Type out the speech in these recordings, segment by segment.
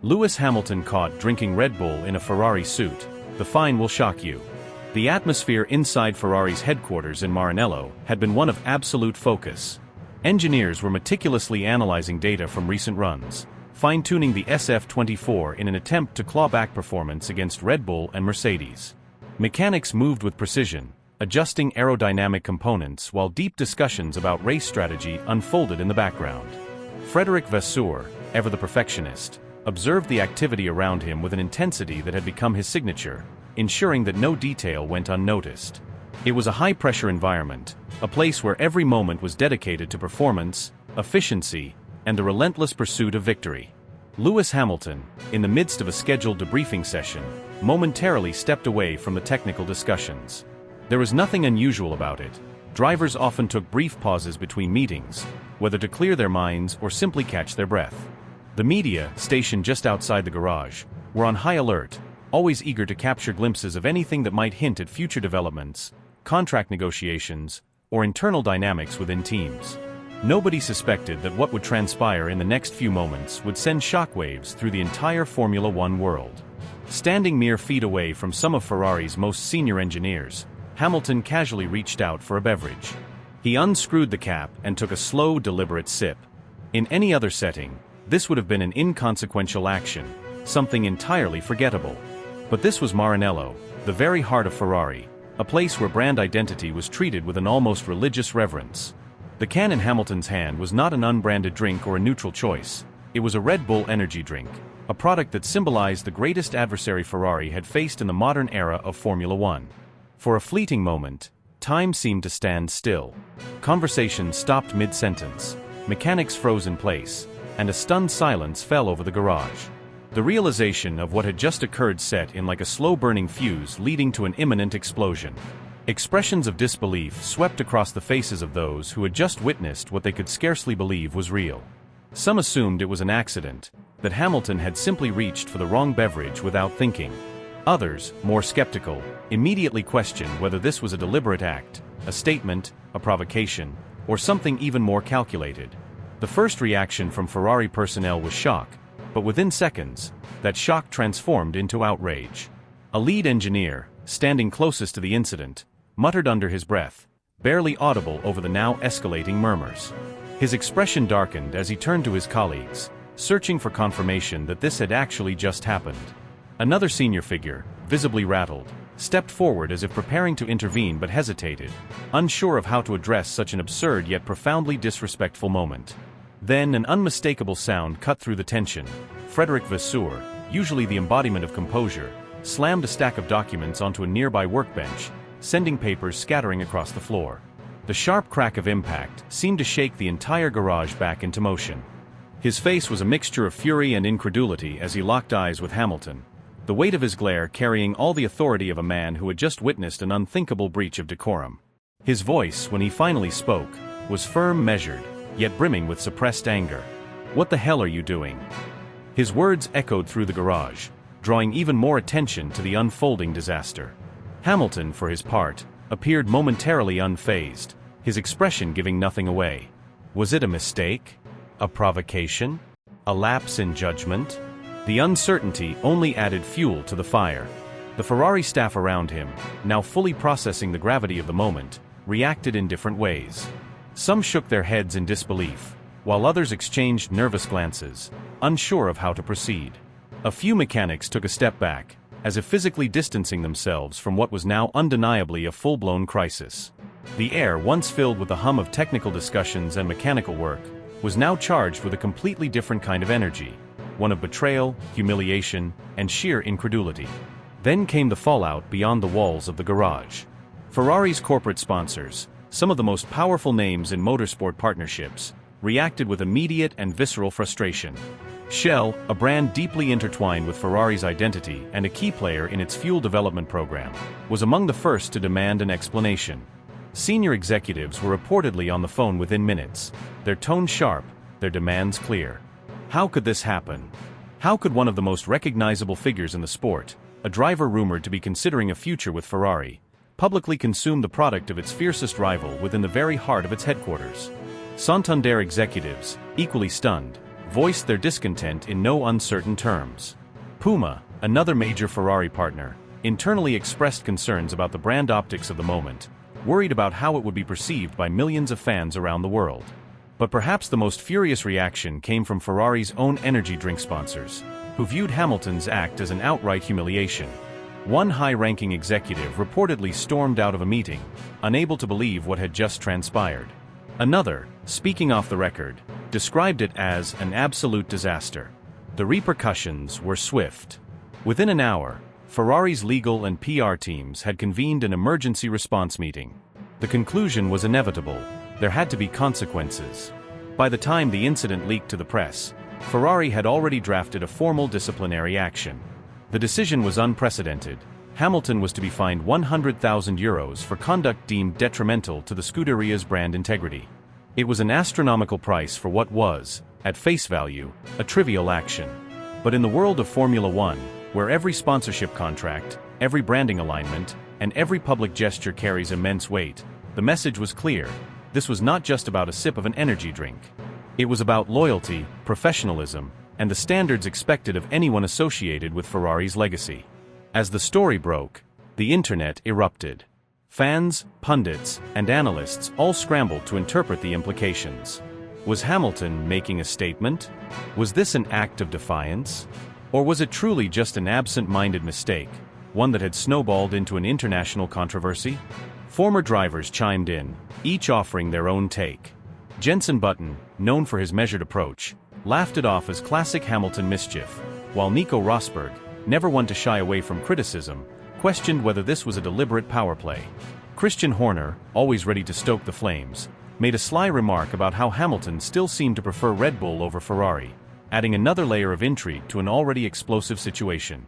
Lewis Hamilton caught drinking Red Bull in a Ferrari suit. The fine will shock you. The atmosphere inside Ferrari's headquarters in Maranello had been one of absolute focus. Engineers were meticulously analyzing data from recent runs, fine-tuning the SF24 in an attempt to claw back performance against Red Bull and Mercedes. Mechanics moved with precision, adjusting aerodynamic components while deep discussions about race strategy unfolded in the background. Frédéric Vasseur, ever the perfectionist, observed the activity around him with an intensity that had become his signature, ensuring that no detail went unnoticed. It was a high-pressure environment, a place where every moment was dedicated to performance, efficiency, and the relentless pursuit of victory. Lewis Hamilton, in the midst of a scheduled debriefing session, momentarily stepped away from the technical discussions. There was nothing unusual about it. Drivers often took brief pauses between meetings, whether to clear their minds or simply catch their breath. The media, stationed just outside the garage, were on high alert, always eager to capture glimpses of anything that might hint at future developments, contract negotiations, or internal dynamics within teams. Nobody suspected that what would transpire in the next few moments would send shockwaves through the entire Formula One world. Standing mere feet away from some of Ferrari's most senior engineers, Hamilton casually reached out for a beverage. He unscrewed the cap and took a slow, deliberate sip. In any other setting, this would have been an inconsequential action, something entirely forgettable. But this was Maranello, the very heart of Ferrari, a place where brand identity was treated with an almost religious reverence. The can in Hamilton's hand was not an unbranded drink or a neutral choice. It was a Red Bull energy drink, a product that symbolized the greatest adversary Ferrari had faced in the modern era of Formula One. For a fleeting moment, time seemed to stand still. Conversation stopped mid-sentence, mechanics froze in place, and a stunned silence fell over the garage. The realization of what had just occurred set in like a slow-burning fuse leading to an imminent explosion. Expressions of disbelief swept across the faces of those who had just witnessed what they could scarcely believe was real. Some assumed it was an accident, that Hamilton had simply reached for the wrong beverage without thinking. Others, more skeptical, immediately questioned whether this was a deliberate act, a statement, a provocation, or something even more calculated. The first reaction from Ferrari personnel was shock, but within seconds, that shock transformed into outrage. A lead engineer, standing closest to the incident, muttered under his breath, barely audible over the now escalating murmurs. His expression darkened as he turned to his colleagues, searching for confirmation that this had actually just happened. Another senior figure, visibly rattled, stepped forward as if preparing to intervene but hesitated, unsure of how to address such an absurd yet profoundly disrespectful moment. Then an unmistakable sound cut through the tension. Frédéric Vasseur, usually the embodiment of composure, slammed a stack of documents onto a nearby workbench, sending papers scattering across the floor. The sharp crack of impact seemed to shake the entire garage back into motion. His face was a mixture of fury and incredulity as he locked eyes with Hamilton, the weight of his glare carrying all the authority of a man who had just witnessed an unthinkable breach of decorum. His voice, when he finally spoke, was firm, measured, yet brimming with suppressed anger. "What the hell are you doing?" His words echoed through the garage, drawing even more attention to the unfolding disaster. Hamilton, for his part, appeared momentarily unfazed, his expression giving nothing away. Was it a mistake? A provocation? A lapse in judgment? The uncertainty only added fuel to the fire. The Ferrari staff around him, now fully processing the gravity of the moment, reacted in different ways. Some shook their heads in disbelief, while others exchanged nervous glances, unsure of how to proceed. A few mechanics took a step back, as if physically distancing themselves from what was now undeniably a full-blown crisis. The air, once filled with the hum of technical discussions and mechanical work, was now charged with a completely different kind of energy, one of betrayal, humiliation, and sheer incredulity. Then came the fallout beyond the walls of the garage. Ferrari's corporate sponsors, some of the most powerful names in motorsport partnerships, reacted with immediate and visceral frustration. Shell, a brand deeply intertwined with Ferrari's identity and a key player in its fuel development program, was among the first to demand an explanation. Senior executives were reportedly on the phone within minutes, their tone sharp, their demands clear. How could this happen? How could one of the most recognizable figures in the sport, a driver rumored to be considering a future with Ferrari, publicly consume the product of its fiercest rival within the very heart of its headquarters? Santander executives, equally stunned, voiced their discontent in no uncertain terms. Puma, another major Ferrari partner, internally expressed concerns about the brand optics of the moment, worried about how it would be perceived by millions of fans around the world. But perhaps the most furious reaction came from Ferrari's own energy drink sponsors, who viewed Hamilton's act as an outright humiliation. One high-ranking executive reportedly stormed out of a meeting, unable to believe what had just transpired. Another, speaking off the record, described it as an absolute disaster. The repercussions were swift. Within an hour, Ferrari's legal and PR teams had convened an emergency response meeting. The conclusion was inevitable: there had to be consequences. By the time the incident leaked to the press, Ferrari had already drafted a formal disciplinary action. The decision was unprecedented. Hamilton was to be fined €100,000 for conduct deemed detrimental to the Scuderia's brand integrity. It was an astronomical price for what was, at face value, a trivial action. But in the world of Formula One, where every sponsorship contract, every branding alignment, and every public gesture carries immense weight, the message was clear: this was not just about a sip of an energy drink. It was about loyalty, professionalism, and the standards expected of anyone associated with Ferrari's legacy. As the story broke, the internet erupted. Fans, pundits, and analysts all scrambled to interpret the implications. Was Hamilton making a statement? Was this an act of defiance? Or was it truly just an absent-minded mistake, one that had snowballed into an international controversy? Former drivers chimed in, each offering their own take. Jenson Button, known for his measured approach, laughed it off as classic Hamilton mischief, while Nico Rosberg, never one to shy away from criticism, questioned whether this was a deliberate power play. Christian Horner, always ready to stoke the flames, made a sly remark about how Hamilton still seemed to prefer Red Bull over Ferrari, adding another layer of intrigue to an already explosive situation.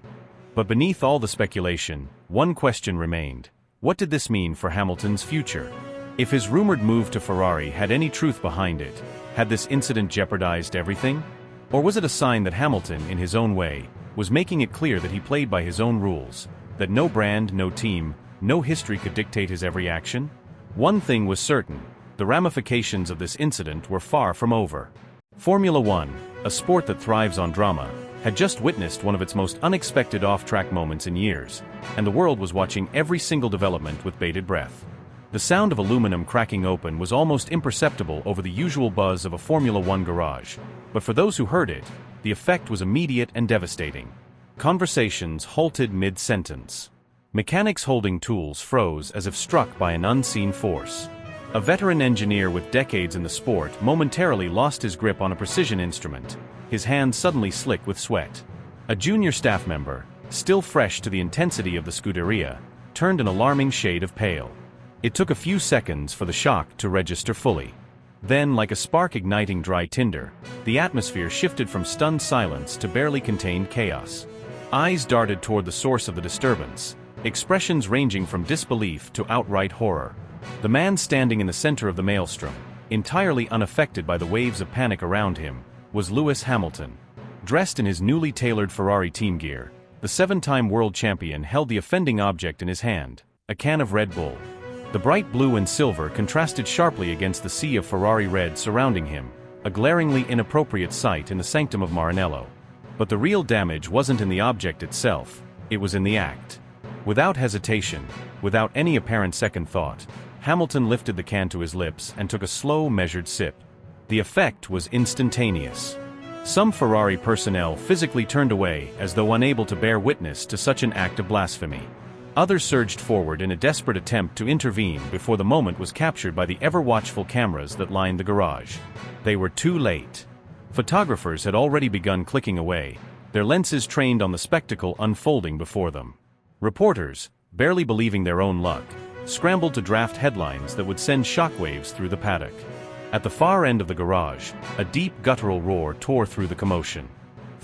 But beneath all the speculation, one question remained: what did this mean for Hamilton's future? If his rumored move to Ferrari had any truth behind it, had this incident jeopardized everything? Or was it a sign that Hamilton, in his own way, was making it clear that he played by his own rules, that no brand, no team, no history could dictate his every action? One thing was certain: the ramifications of this incident were far from over. Formula One, a sport that thrives on drama, had just witnessed one of its most unexpected off-track moments in years, and the world was watching every single development with bated breath. The sound of aluminum cracking open was almost imperceptible over the usual buzz of a Formula One garage, but for those who heard it, the effect was immediate and devastating. Conversations halted mid-sentence. Mechanics holding tools froze as if struck by an unseen force. A veteran engineer with decades in the sport momentarily lost his grip on a precision instrument, his hands suddenly slick with sweat. A junior staff member, still fresh to the intensity of the Scuderia, turned an alarming shade of pale. It took a few seconds for the shock to register fully. Then, like a spark igniting dry tinder, the atmosphere shifted from stunned silence to barely contained chaos. Eyes darted toward the source of the disturbance, expressions ranging from disbelief to outright horror. The man standing in the center of the maelstrom, entirely unaffected by the waves of panic around him, was Lewis Hamilton. Dressed in his newly tailored Ferrari team gear, the seven-time world champion held the offending object in his hand, a can of Red Bull. The bright blue and silver contrasted sharply against the sea of Ferrari red surrounding him, a glaringly inappropriate sight in the sanctum of Maranello. But the real damage wasn't in the object itself, it was in the act. Without hesitation, without any apparent second thought, Hamilton lifted the can to his lips and took a slow, measured sip. The effect was instantaneous. Some Ferrari personnel physically turned away as though unable to bear witness to such an act of blasphemy. Others surged forward in a desperate attempt to intervene before the moment was captured by the ever-watchful cameras that lined the garage. They were too late. Photographers had already begun clicking away, their lenses trained on the spectacle unfolding before them. Reporters, barely believing their own luck, scrambled to draft headlines that would send shockwaves through the paddock. At the far end of the garage, a deep guttural roar tore through the commotion.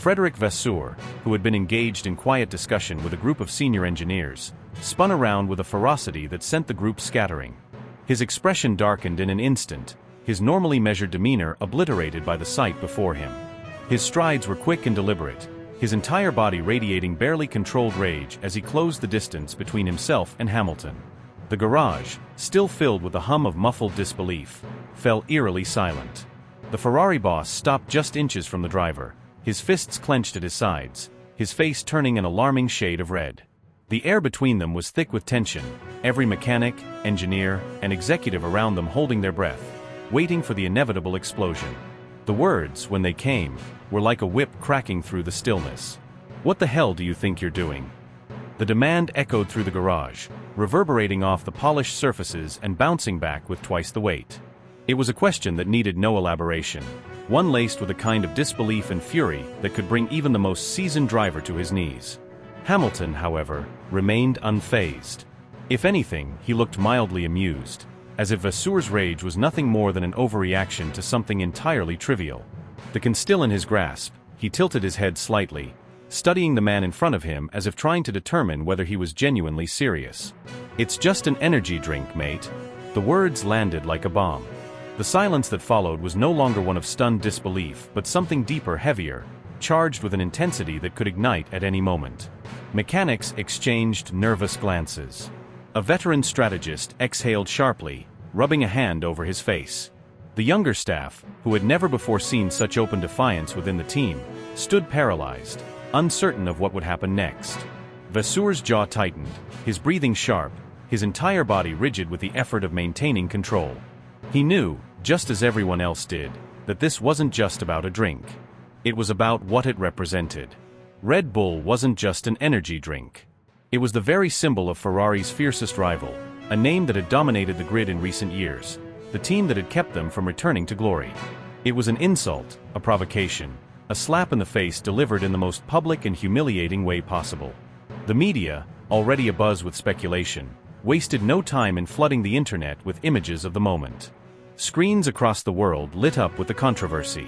Frédéric Vasseur, who had been engaged in quiet discussion with a group of senior engineers, spun around with a ferocity that sent the group scattering. His expression darkened in an instant, his normally measured demeanor obliterated by the sight before him. His strides were quick and deliberate, his entire body radiating barely controlled rage as he closed the distance between himself and Hamilton. The garage, still filled with the hum of muffled disbelief, fell eerily silent. The Ferrari boss stopped just inches from the driver, his fists clenched at his sides, his face turning an alarming shade of red. The air between them was thick with tension, every mechanic, engineer, and executive around them holding their breath, waiting for the inevitable explosion. The words, when they came, were like a whip cracking through the stillness. "What the hell do you think you're doing?" The demand echoed through the garage, reverberating off the polished surfaces and bouncing back with twice the weight. It was a question that needed no elaboration, one laced with a kind of disbelief and fury that could bring even the most seasoned driver to his knees. Hamilton, however, remained unfazed. If anything, he looked mildly amused, as if Vasseur's rage was nothing more than an overreaction to something entirely trivial. The can still in his grasp, he tilted his head slightly, studying the man in front of him as if trying to determine whether he was genuinely serious. "It's just an energy drink, mate." The words landed like a bomb. The silence that followed was no longer one of stunned disbelief, but something deeper, heavier, charged with an intensity that could ignite at any moment. Mechanics exchanged nervous glances. A veteran strategist exhaled sharply, rubbing a hand over his face. The younger staff, who had never before seen such open defiance within the team, stood paralyzed, uncertain of what would happen next. Vasseur's jaw tightened, his breathing sharp, his entire body rigid with the effort of maintaining control. He knew, just as everyone else did, that this wasn't just about a drink. It was about what it represented. Red Bull wasn't just an energy drink. It was the very symbol of Ferrari's fiercest rival, a name that had dominated the grid in recent years, the team that had kept them from returning to glory. It was an insult, a provocation, a slap in the face delivered in the most public and humiliating way possible. The media, already abuzz with speculation, wasted no time in flooding the internet with images of the moment. Screens across the world lit up with the controversy.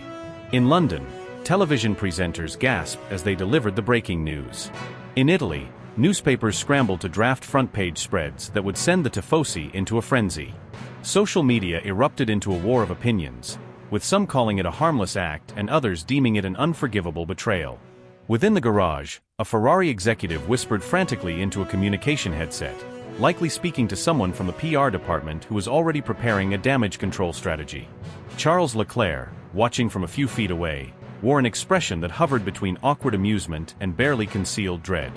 In London, television presenters gasped as they delivered the breaking news. In Italy, newspapers scrambled to draft front-page spreads that would send the tifosi into a frenzy. Social media erupted into a war of opinions, with some calling it a harmless act and others deeming it an unforgivable betrayal. Within the garage, a Ferrari executive whispered frantically into a communication headset, likely speaking to someone from the PR department who was already preparing a damage control strategy. Charles Leclerc, watching from a few feet away, wore an expression that hovered between awkward amusement and barely concealed dread.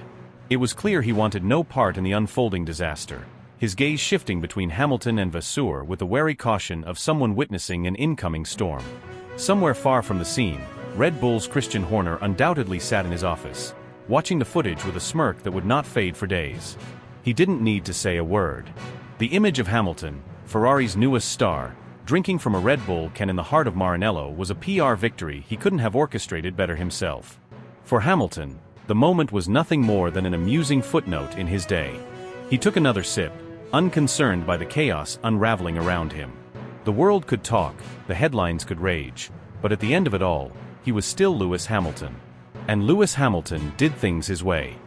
It was clear he wanted no part in the unfolding disaster, his gaze shifting between Hamilton and Vasseur with the wary caution of someone witnessing an incoming storm. Somewhere far from the scene, Red Bull's Christian Horner undoubtedly sat in his office, watching the footage with a smirk that would not fade for days. He didn't need to say a word. The image of Hamilton, Ferrari's newest star, drinking from a Red Bull can in the heart of Maranello was a PR victory he couldn't have orchestrated better himself. For Hamilton, the moment was nothing more than an amusing footnote in his day. He took another sip, unconcerned by the chaos unraveling around him. The world could talk, the headlines could rage, but at the end of it all, he was still Lewis Hamilton. And Lewis Hamilton did things his way.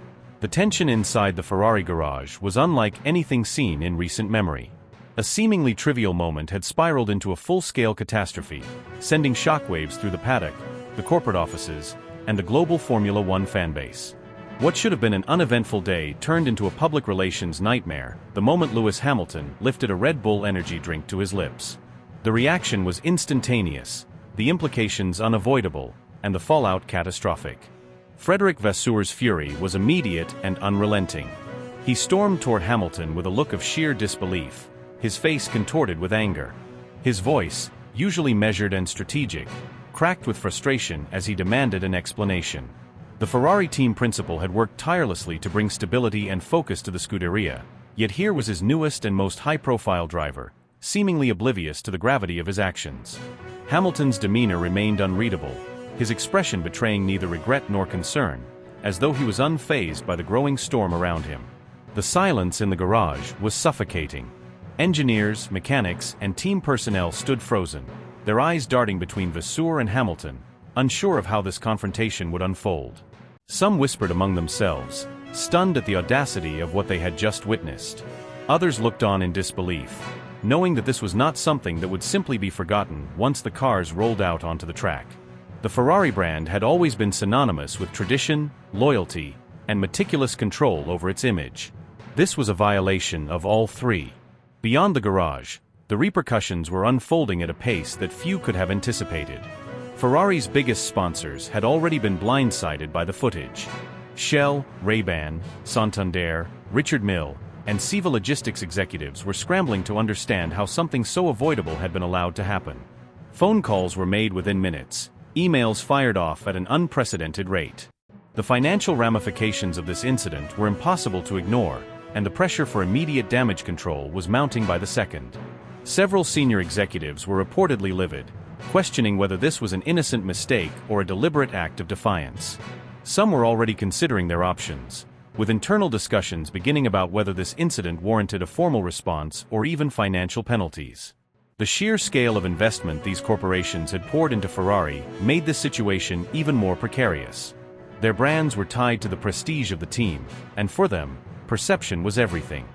The tension inside the Ferrari garage was unlike anything seen in recent memory. A seemingly trivial moment had spiraled into a full-scale catastrophe, sending shockwaves through the paddock, the corporate offices, and the global Formula One fanbase. What should have been an uneventful day turned into a public relations nightmare the moment Lewis Hamilton lifted a Red Bull energy drink to his lips. The reaction was instantaneous, the implications unavoidable, and the fallout catastrophic. Frédéric Vasseur's fury was immediate and unrelenting. He stormed toward Hamilton with a look of sheer disbelief, his face contorted with anger. His voice, usually measured and strategic, cracked with frustration as he demanded an explanation. The Ferrari team principal had worked tirelessly to bring stability and focus to the Scuderia, yet here was his newest and most high-profile driver, seemingly oblivious to the gravity of his actions. Hamilton's demeanor remained unreadable, his expression betraying neither regret nor concern, as though he was unfazed by the growing storm around him. The silence in the garage was suffocating. Engineers, mechanics, and team personnel stood frozen, their eyes darting between Vasseur and Hamilton, unsure of how this confrontation would unfold. Some whispered among themselves, stunned at the audacity of what they had just witnessed. Others looked on in disbelief, knowing that this was not something that would simply be forgotten once the cars rolled out onto the track. The Ferrari brand had always been synonymous with tradition, loyalty, and meticulous control over its image. This was a violation of all three. Beyond the garage, The repercussions were unfolding at a pace that few could have anticipated. Ferrari's biggest sponsors had already been blindsided by the footage. Shell, Ray-Ban, Santander, Richard Mille, and Siva Logistics executives were scrambling to understand how something so avoidable had been allowed to happen. Phone calls were made within minutes, emails fired off at an unprecedented rate. The financial ramifications of this incident were impossible to ignore, and the pressure for immediate damage control was mounting by the second. Several senior executives were reportedly livid, questioning whether this was an innocent mistake or a deliberate act of defiance. Some were already considering their options, with internal discussions beginning about whether this incident warranted a formal response or even financial penalties. The sheer scale of investment these corporations had poured into Ferrari made this situation even more precarious. Their brands were tied to the prestige of the team, and for them, perception was everything.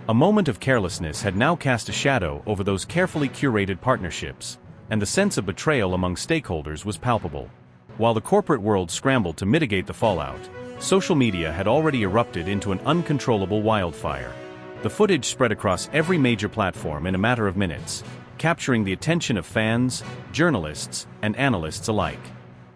A moment of carelessness had now cast a shadow over those carefully curated partnerships, and the sense of betrayal among stakeholders was palpable. While the corporate world scrambled to mitigate the fallout, social media had already erupted into an uncontrollable wildfire. The footage spread across every major platform in a matter of minutes, capturing the attention of fans, journalists, and analysts alike.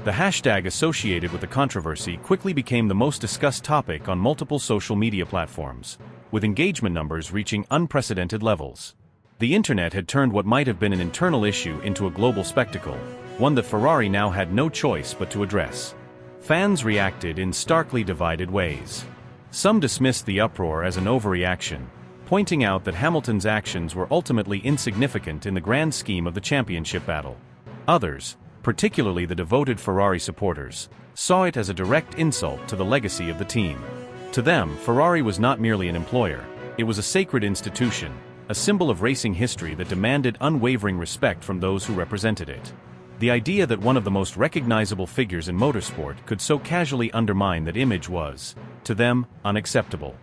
The hashtag associated with the controversy quickly became the most discussed topic on multiple social media platforms, with engagement numbers reaching unprecedented levels. The internet had turned what might have been an internal issue into a global spectacle, one that Ferrari now had no choice but to address. Fans reacted in starkly divided ways. Some dismissed the uproar as an overreaction, pointing out that Hamilton's actions were ultimately insignificant in the grand scheme of the championship battle. Others, particularly the devoted Ferrari supporters, saw it as a direct insult to the legacy of the team. To them, Ferrari was not merely an employer, it was a sacred institution, a symbol of racing history that demanded unwavering respect from those who represented it. The idea that one of the most recognizable figures in motorsport could so casually undermine that image was, to them, unacceptable.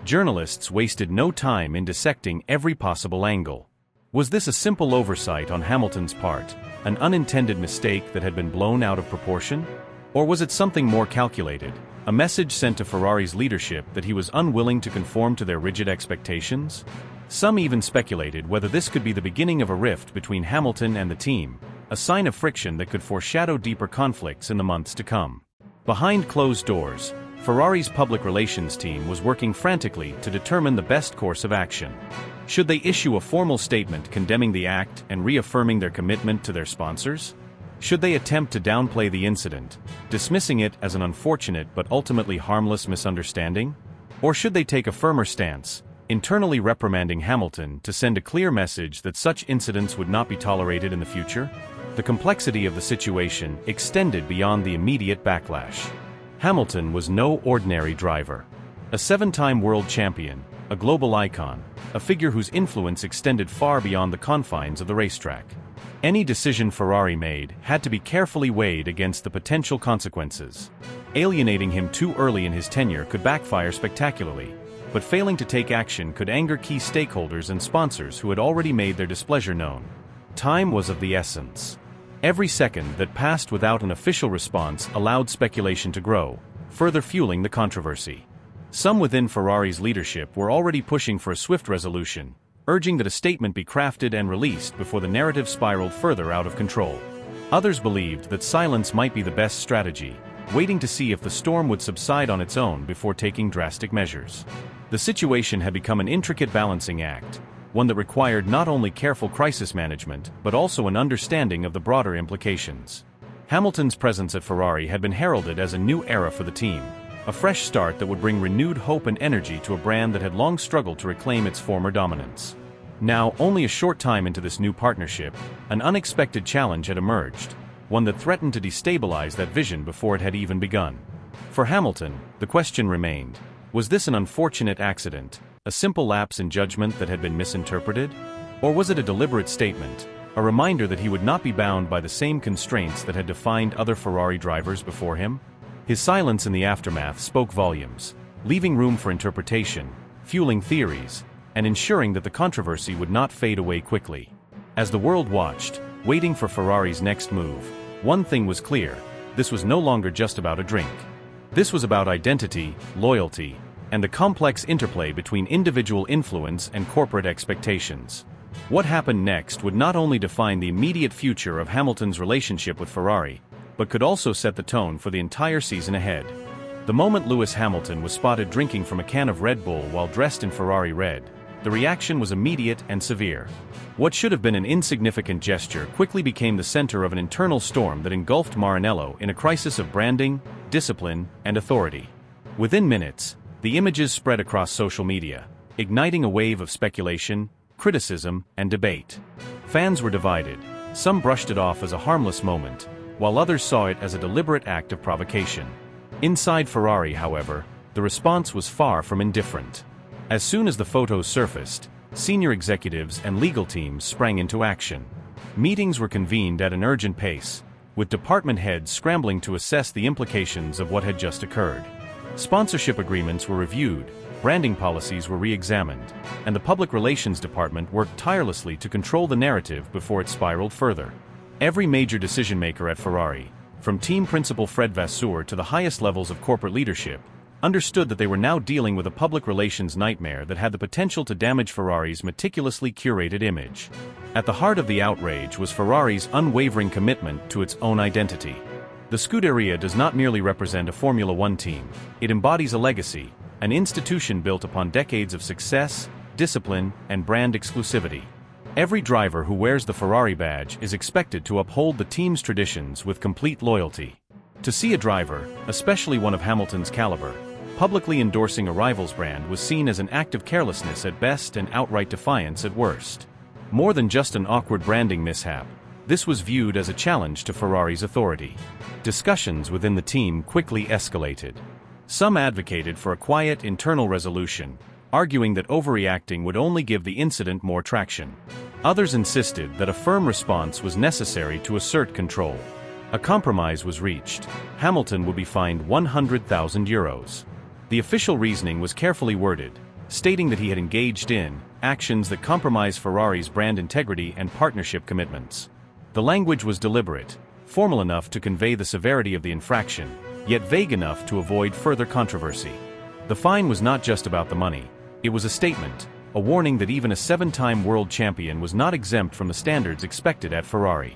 Journalists wasted no time in dissecting every possible angle. Was this a simple oversight on Hamilton's part, an unintended mistake that had been blown out of proportion? Or was it something more calculated, a message sent to Ferrari's leadership that he was unwilling to conform to their rigid expectations? Some even speculated whether this could be the beginning of a rift between Hamilton and the team, a sign of friction that could foreshadow deeper conflicts in the months to come. Behind closed doors, Ferrari's public relations team was working frantically to determine the best course of action. Should they issue a formal statement condemning the act and reaffirming their commitment to their sponsors? Should they attempt to downplay the incident, dismissing it as an unfortunate but ultimately harmless misunderstanding? Or should they take a firmer stance, internally reprimanding Hamilton to send a clear message that such incidents would not be tolerated in the future? The complexity of the situation extended beyond the immediate backlash. Hamilton was no ordinary driver. A seven-time world champion, a global icon, a figure whose influence extended far beyond the confines of the racetrack. Any decision Ferrari made had to be carefully weighed against the potential consequences. Alienating him too early in his tenure could backfire spectacularly, but failing to take action could anger key stakeholders and sponsors who had already made their displeasure known. Time was of the essence. Every second that passed without an official response allowed speculation to grow, further fueling the controversy. Some within Ferrari's leadership were already pushing for a swift resolution, urging that a statement be crafted and released before the narrative spiraled further out of control. Others believed that silence might be the best strategy, waiting to see if the storm would subside on its own before taking drastic measures. The situation had become an intricate balancing act, one that required not only careful crisis management but also an understanding of the broader implications. Hamilton's presence at Ferrari had been heralded as a new era for the team, a fresh start that would bring renewed hope and energy to a brand that had long struggled to reclaim its former dominance. Now, only a short time into this new partnership, an unexpected challenge had emerged, one that threatened to destabilize that vision before it had even begun. For Hamilton, the question remained, was this an unfortunate accident, a simple lapse in judgment that had been misinterpreted? Or was it a deliberate statement, a reminder that he would not be bound by the same constraints that had defined other Ferrari drivers before him? His silence in the aftermath spoke volumes, leaving room for interpretation, fueling theories, and ensuring that the controversy would not fade away quickly. As the world watched, waiting for Ferrari's next move, one thing was clear: this was no longer just about a drink. This was about identity, loyalty, and the complex interplay between individual influence and corporate expectations. What happened next would not only define the immediate future of Hamilton's relationship with Ferrari, but could also set the tone for the entire season ahead. The moment Lewis Hamilton was spotted drinking from a can of Red Bull while dressed in Ferrari red, the reaction was immediate and severe. What should have been an insignificant gesture quickly became the center of an internal storm that engulfed Maranello in a crisis of branding, discipline, and authority. Within minutes, the images spread across social media, igniting a wave of speculation, criticism, and debate. Fans were divided. Some brushed it off as a harmless moment, while others saw it as a deliberate act of provocation. Inside Ferrari, however, the response was far from indifferent. As soon as the photos surfaced, senior executives and legal teams sprang into action. Meetings were convened at an urgent pace, with department heads scrambling to assess the implications of what had just occurred. Sponsorship agreements were reviewed, branding policies were re-examined, and the public relations department worked tirelessly to control the narrative before it spiraled further. Every major decision-maker at Ferrari, from team principal Fred Vasseur to the highest levels of corporate leadership, understood that they were now dealing with a public relations nightmare that had the potential to damage Ferrari's meticulously curated image. At the heart of the outrage was Ferrari's unwavering commitment to its own identity. The Scuderia does not merely represent a Formula One team, it embodies a legacy, an institution built upon decades of success, discipline, and brand exclusivity. Every driver who wears the Ferrari badge is expected to uphold the team's traditions with complete loyalty. To see a driver, especially one of Hamilton's caliber, publicly endorsing a rival's brand was seen as an act of carelessness at best and outright defiance at worst. More than just an awkward branding mishap, this was viewed as a challenge to Ferrari's authority. Discussions within the team quickly escalated. Some advocated for a quiet internal resolution, arguing that overreacting would only give the incident more traction. Others insisted that a firm response was necessary to assert control. A compromise was reached. Hamilton would be fined €100,000. The official reasoning was carefully worded, stating that he had engaged in actions that compromise Ferrari's brand integrity and partnership commitments. The language was deliberate, formal enough to convey the severity of the infraction, yet vague enough to avoid further controversy. The fine was not just about the money, it was a statement, a warning that even a seven-time world champion was not exempt from the standards expected at Ferrari.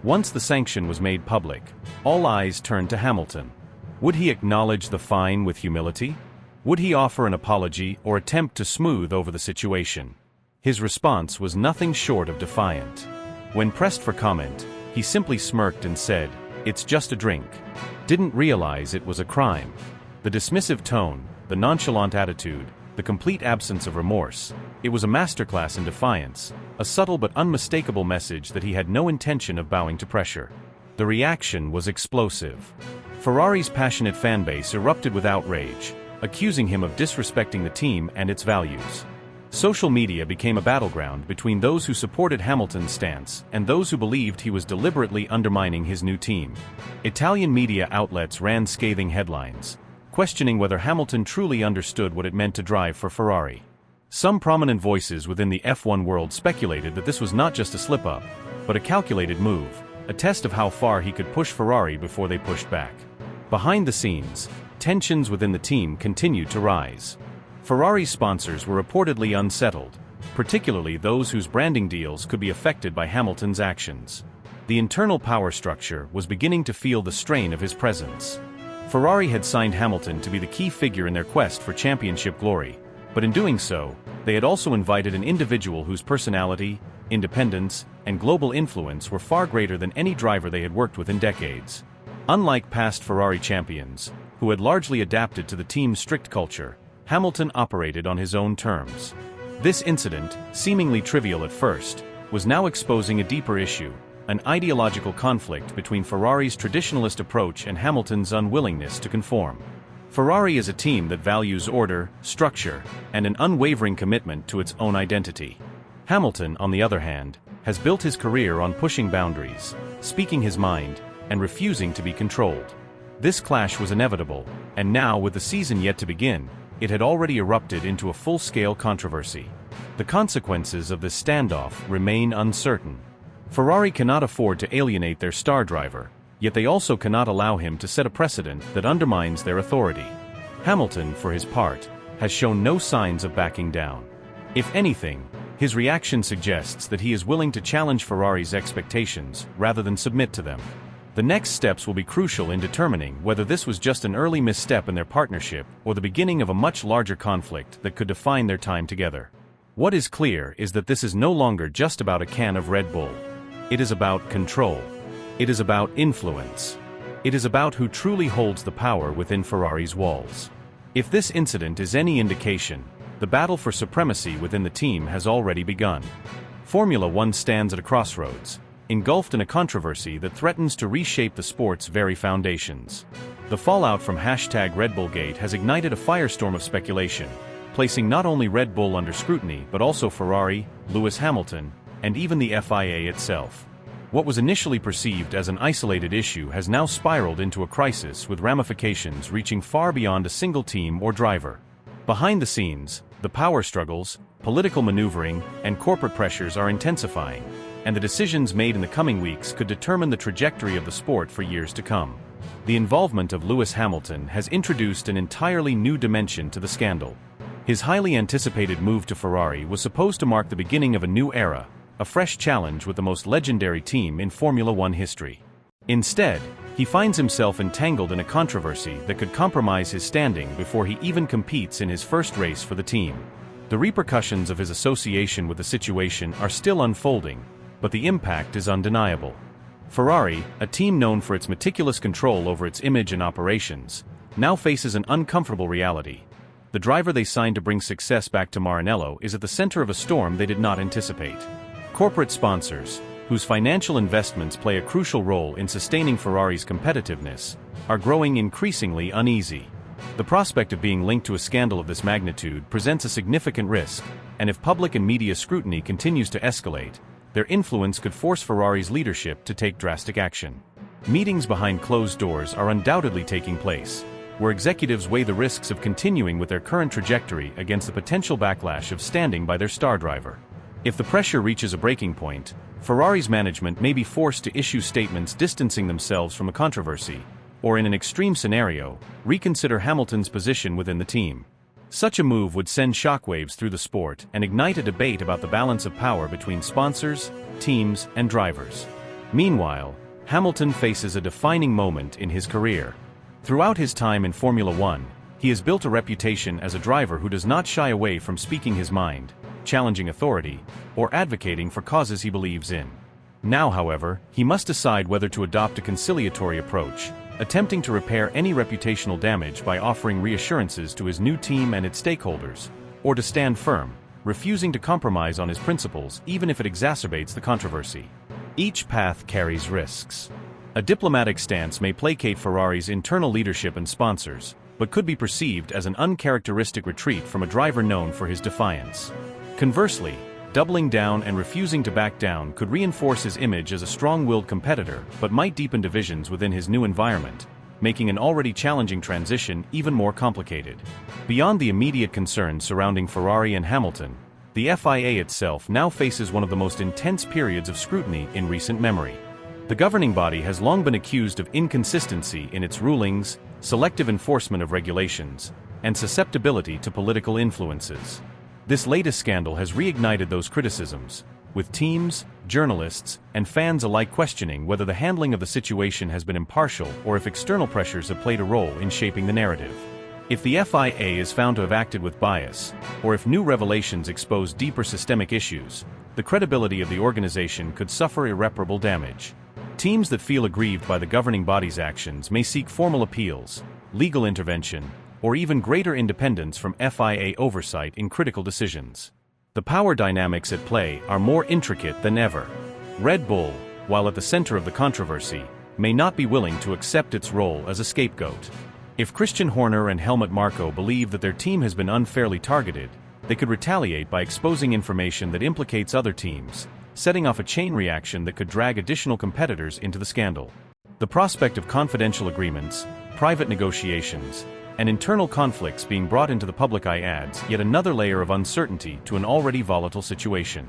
Once the sanction was made public, all eyes turned to Hamilton. Would he acknowledge the fine with humility? Would he offer an apology or attempt to smooth over the situation? His response was nothing short of defiant. When pressed for comment, he simply smirked and said, "It's just a drink." Didn't realize it was a crime. The dismissive tone, the nonchalant attitude, the complete absence of remorse, it was a masterclass in defiance, a subtle but unmistakable message that he had no intention of bowing to pressure. The reaction was explosive. Ferrari's passionate fanbase erupted with outrage, accusing him of disrespecting the team and its values. Social media became a battleground between those who supported Hamilton's stance and those who believed he was deliberately undermining his new team. Italian media outlets ran scathing headlines, questioning whether Hamilton truly understood what it meant to drive for Ferrari. Some prominent voices within the F1 world speculated that this was not just a slip-up, but a calculated move, a test of how far he could push Ferrari before they pushed back. Behind the scenes, tensions within the team continued to rise. Ferrari's sponsors were reportedly unsettled, particularly those whose branding deals could be affected by Hamilton's actions. The internal power structure was beginning to feel the strain of his presence. Ferrari had signed Hamilton to be the key figure in their quest for championship glory, but in doing so, they had also invited an individual whose personality, independence, and global influence were far greater than any driver they had worked with in decades. Unlike past Ferrari champions, who had largely adapted to the team's strict culture, Hamilton operated on his own terms. This incident, seemingly trivial at first, was now exposing a deeper issue, an ideological conflict between Ferrari's traditionalist approach and Hamilton's unwillingness to conform. Ferrari is a team that values order, structure, and an unwavering commitment to its own identity. Hamilton, on the other hand, has built his career on pushing boundaries, speaking his mind, and refusing to be controlled. This clash was inevitable, and now, with the season yet to begin, it had already erupted into a full-scale controversy. The consequences of this standoff remain uncertain. Ferrari cannot afford to alienate their star driver, yet they also cannot allow him to set a precedent that undermines their authority. Hamilton, for his part, has shown no signs of backing down. If anything, His reaction suggests that he is willing to challenge Ferrari's expectations rather than submit to them. The next steps will be crucial in determining whether this was just an early misstep in their partnership or the beginning of a much larger conflict that could define their time together. What is clear is that this is no longer just about a can of Red Bull. It is about control. It is about influence. It is about who truly holds the power within Ferrari's walls. If this incident is any indication, the battle for supremacy within the team has already begun. Formula One stands at a crossroads, engulfed in a controversy that threatens to reshape the sport's very foundations. The fallout from #RedBullGate has ignited a firestorm of speculation, placing not only Red Bull under scrutiny but also Ferrari, Lewis Hamilton, and even the FIA itself. What was initially perceived as an isolated issue has now spiraled into a crisis with ramifications reaching far beyond a single team or driver. Behind the scenes, the power struggles, political maneuvering, and corporate pressures are intensifying, and the decisions made in the coming weeks could determine the trajectory of the sport for years to come. The involvement of Lewis Hamilton has introduced an entirely new dimension to the scandal. His highly anticipated move to Ferrari was supposed to mark the beginning of a new era, a fresh challenge with the most legendary team in Formula One history. Instead, he finds himself entangled in a controversy that could compromise his standing before he even competes in his first race for the team. The repercussions of his association with the situation are still unfolding, but the impact is undeniable. Ferrari, a team known for its meticulous control over its image and operations, now faces an uncomfortable reality. The driver they signed to bring success back to Maranello is at the center of a storm they did not anticipate. Corporate sponsors, whose financial investments play a crucial role in sustaining Ferrari's competitiveness, are growing increasingly uneasy. The prospect of being linked to a scandal of this magnitude presents a significant risk, and if public and media scrutiny continues to escalate, their influence could force Ferrari's leadership to take drastic action. Meetings behind closed doors are undoubtedly taking place, where executives weigh the risks of continuing with their current trajectory against the potential backlash of standing by their star driver. If the pressure reaches a breaking point, Ferrari's management may be forced to issue statements distancing themselves from a controversy, or in an extreme scenario, reconsider Hamilton's position within the team. Such a move would send shockwaves through the sport and ignite a debate about the balance of power between sponsors, teams, and drivers. Meanwhile, Hamilton faces a defining moment in his career. Throughout his time in Formula One, he has built a reputation as a driver who does not shy away from speaking his mind, challenging authority, or advocating for causes he believes in. Now, however, he must decide whether to adopt a conciliatory approach, attempting to repair any reputational damage by offering reassurances to his new team and its stakeholders, or to stand firm, refusing to compromise on his principles even if it exacerbates the controversy. Each path carries risks. A diplomatic stance may placate Ferrari's internal leadership and sponsors, but could be perceived as an uncharacteristic retreat from a driver known for his defiance. Conversely, doubling down and refusing to back down could reinforce his image as a strong-willed competitor but might deepen divisions within his new environment, making an already challenging transition even more complicated. Beyond the immediate concerns surrounding Ferrari and Hamilton, the FIA itself now faces one of the most intense periods of scrutiny in recent memory. The governing body has long been accused of inconsistency in its rulings, selective enforcement of regulations, and susceptibility to political influences. This latest scandal has reignited those criticisms, with teams, journalists, and fans alike questioning whether the handling of the situation has been impartial or if external pressures have played a role in shaping the narrative. If the FIA is found to have acted with bias, or if new revelations expose deeper systemic issues, the credibility of the organization could suffer irreparable damage. Teams that feel aggrieved by the governing body's actions may seek formal appeals, legal intervention, or even greater independence from FIA oversight in critical decisions. The power dynamics at play are more intricate than ever. Red Bull, while at the center of the controversy, may not be willing to accept its role as a scapegoat. If Christian Horner and Helmut Marko believe that their team has been unfairly targeted, they could retaliate by exposing information that implicates other teams, setting off a chain reaction that could drag additional competitors into the scandal. The prospect of confidential agreements, private negotiations, and internal conflicts being brought into the public eye adds yet another layer of uncertainty to an already volatile situation.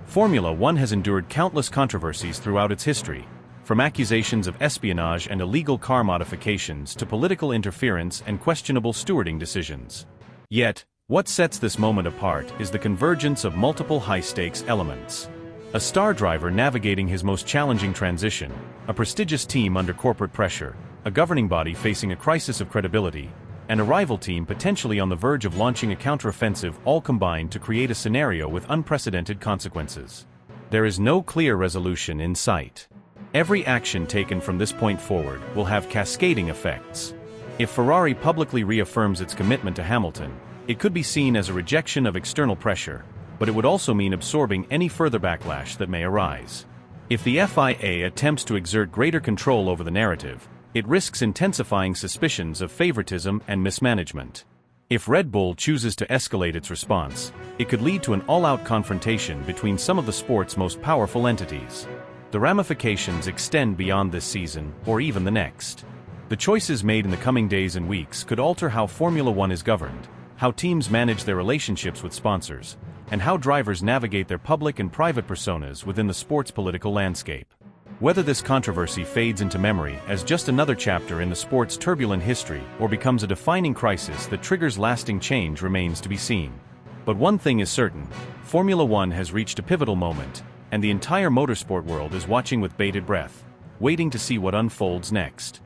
Formula One has endured countless controversies throughout its history, from accusations of espionage and illegal car modifications to political interference and questionable stewarding decisions. Yet, What sets this moment apart is the convergence of multiple high-stakes elements. A star driver navigating his most challenging transition, a prestigious team under corporate pressure, a governing body facing a crisis of credibility, and a rival team potentially on the verge of launching a counteroffensive, all combined to create a scenario with unprecedented consequences. There is no clear resolution in sight. Every action taken from this point forward will have cascading effects. If Ferrari publicly reaffirms its commitment to Hamilton, it could be seen as a rejection of external pressure, but it would also mean absorbing any further backlash that may arise. If the FIA attempts to exert greater control over the narrative, it risks intensifying suspicions of favoritism and mismanagement. If Red Bull chooses to escalate its response, it could lead to an all-out confrontation between some of the sport's most powerful entities. The ramifications extend beyond this season, or even the next. The choices made in the coming days and weeks could alter how Formula One is governed, how teams manage their relationships with sponsors, and how drivers navigate their public and private personas within the sport's political landscape. Whether this controversy fades into memory as just another chapter in the sport's turbulent history or becomes a defining crisis that triggers lasting change remains to be seen. But one thing is certain, Formula One has reached a pivotal moment, and the entire motorsport world is watching with bated breath, waiting to see what unfolds next.